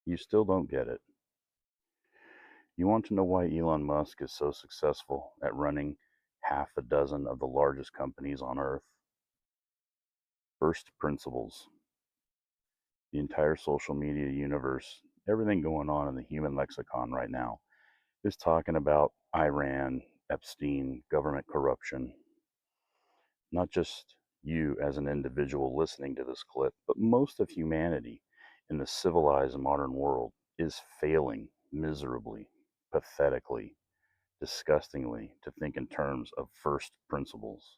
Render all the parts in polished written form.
You still don't get it. You want to know why Elon Musk is so successful at running half a dozen of the largest companies on earth? First principles. The entire social media universe, everything going on in the human lexicon right now, is talking about Iran, Epstein, government corruption. Not just you as an individual listening to this clip, but most of humanity in the civilized modern world is failing miserably, pathetically, disgustingly to think in terms of first principles.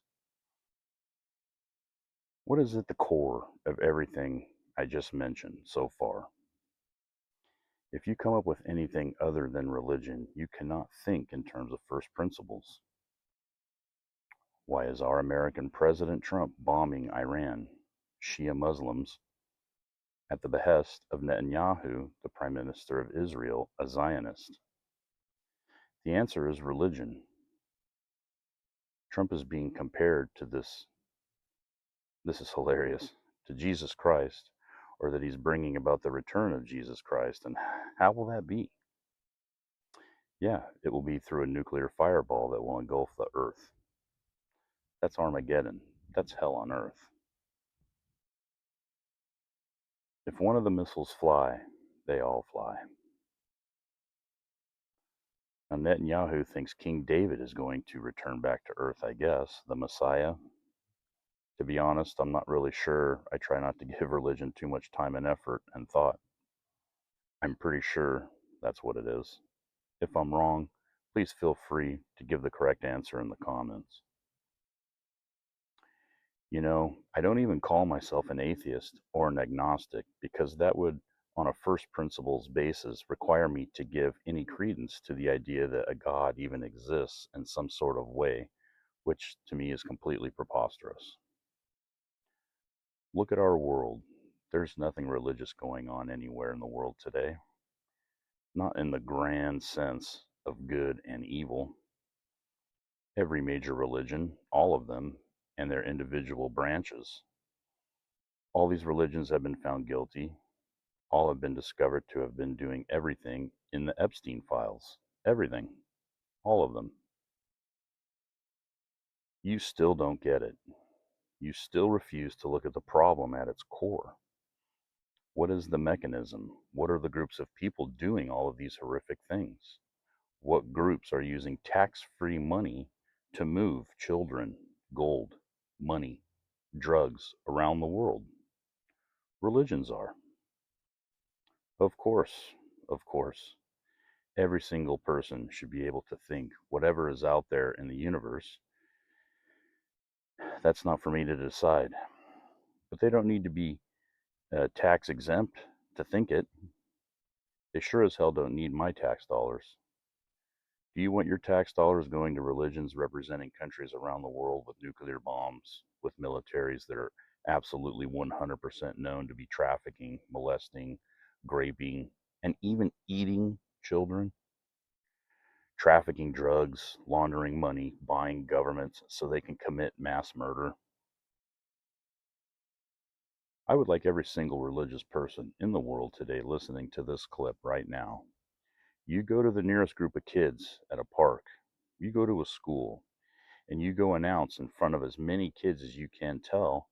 What is at the core of everything I just mentioned so far? If you come up with anything other than religion, you cannot think in terms of first principles. Why is our American President Trump bombing Iran, Shia Muslims, at the behest of Netanyahu, the Prime Minister of Israel, a Zionist? The answer is religion. Trump is being compared to this is hilarious, to Jesus Christ, or that he's bringing about the return of Jesus Christ. And how will that be? Yeah, it will be through a nuclear fireball that will engulf the earth. That's Armageddon. That's hell on earth. If one of the missiles fly, they all fly. Now, Netanyahu thinks King David is going to return back to earth, I guess, the Messiah. To be honest, I'm not really sure. I try not to give religion too much time and effort and thought. I'm pretty sure that's what it is. If I'm wrong, please feel free to give the correct answer in the comments. You know, I don't even call myself an atheist or an agnostic because that would, on a first principles basis, require me to give any credence to the idea that a God even exists in some sort of way, which to me is completely preposterous. Look at our world. There's nothing religious going on anywhere in the world today, not in the grand sense of good and evil. Every major religion, all of them, and their individual branches. All these religions have been found guilty. All have been discovered to have been doing everything in the Epstein files. Everything. All of them. You still don't get it. You still refuse to look at the problem at its core. What is the mechanism? What are the groups of people doing all of these horrific things? What groups are using tax free money to move children, gold, money, drugs around the world? Religions are. Of course, of course. Every single person should be able to think whatever is out there in the universe. That's not for me to decide. But they don't need to be tax exempt to think it. They sure as hell don't need my tax dollars. Do you want your tax dollars going to religions representing countries around the world with nuclear bombs, with militaries that are absolutely 100% known to be trafficking, molesting, raping, and even eating children? Trafficking drugs, laundering money, buying governments so they can commit mass murder? I would like every single religious person in the world today listening to this clip right now. You go to the nearest group of kids at a park, you go to a school, and you go announce in front of as many kids as you can tell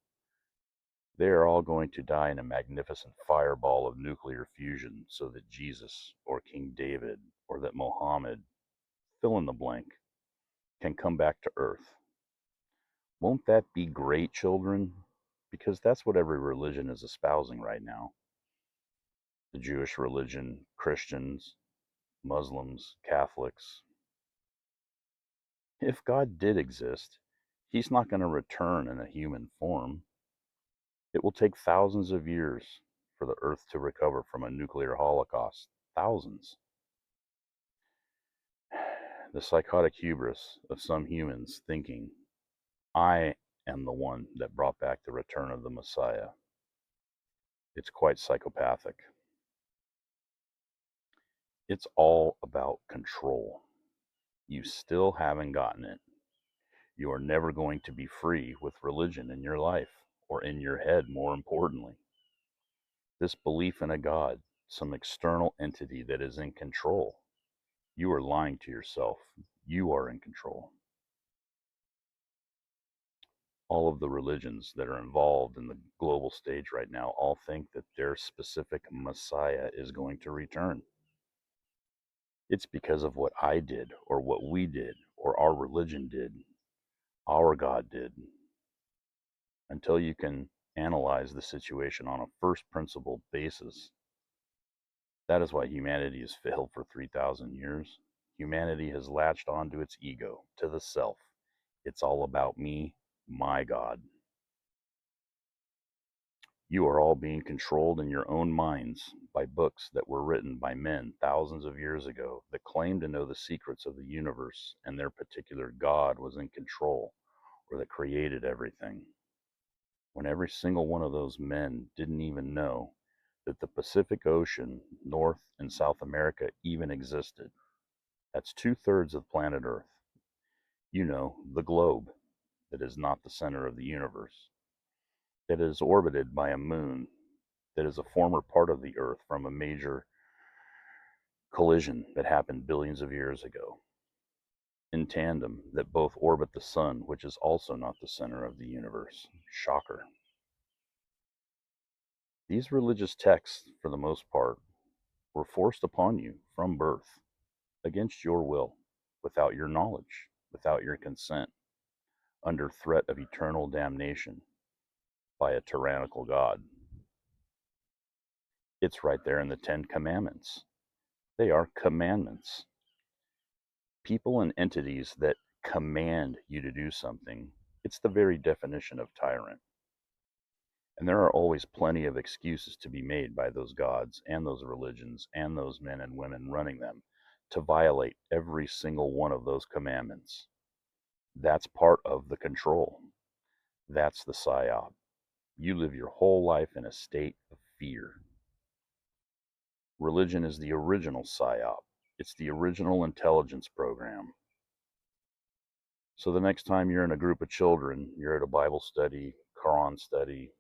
they are all going to die in a magnificent fireball of nuclear fusion so that Jesus or King David or that Mohammed, fill in the blank, can come back to earth. Won't that be great, children? Because that's what every religion is espousing right now. The Jewish religion, Christians, Muslims, Catholics. If God did exist, he's not going to return in a human form. It will take thousands of years for the earth to recover from a nuclear holocaust. Thousands. The psychotic hubris of some humans thinking, I am the one that brought back the return of the Messiah. It's quite psychopathic. It's all about control. You still haven't gotten it. You are never going to be free with religion in your life, or in your head, more importantly. This belief in a God some external entity that is in control. You are lying to yourself. You are in control. All of the religions that are involved in the global stage right now all think that their specific Messiah is going to return. It's because of what I did, or what we did, or our religion did, our God did. Until you can analyze the situation on a first principle basis, that is why humanity has failed for 3,000 years. Humanity has latched onto its ego, to the self. It's all about me, my God. You are all being controlled in your own minds by books that were written by men thousands of years ago that claimed to know the secrets of the universe, and their particular God was in control, or that created everything. When every single one of those men didn't even know that the Pacific Ocean, North and South America even existed. That's 2/3 of planet Earth. You know, the globe that is not the center of the universe, that is orbited by a moon that is a former part of the Earth from a major collision that happened billions of years ago. In tandem, that both orbit the sun, which is also not the center of the universe. Shocker. These religious texts, for the most part, were forced upon you from birth, against your will, without your knowledge, without your consent, under threat of eternal damnation by a tyrannical God. It's right there in the Ten Commandments. They are commandments. People and entities that command you to do something, it's the very definition of tyrant. And there are always plenty of excuses to be made by those gods and those religions and those men and women running them to violate every single one of those commandments. That's part of the control. That's the psyop. You live your whole life in a state of fear. Religion is the original psyop. It's the original intelligence program. So the next time you're in a group of children, you're at a Bible study, Quran study,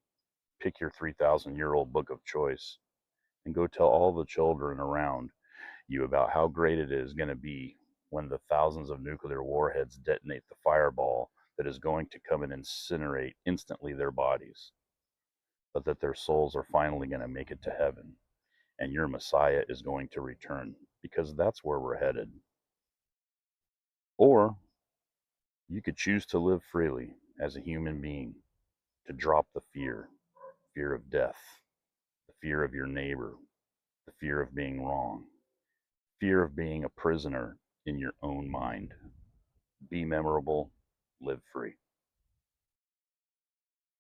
pick your 3,000-year-old book of choice and go tell all the children around you about how great it is going to be when the thousands of nuclear warheads detonate the fireball that is going to come and incinerate instantly their bodies, but that their souls are finally going to make it to heaven and your Messiah is going to return, because that's where we're headed. Or you could choose to live freely as a human being, to drop the fear of death, the fear of your neighbor, the fear of being wrong, fear of being a prisoner in your own mind. Be memorable, live free.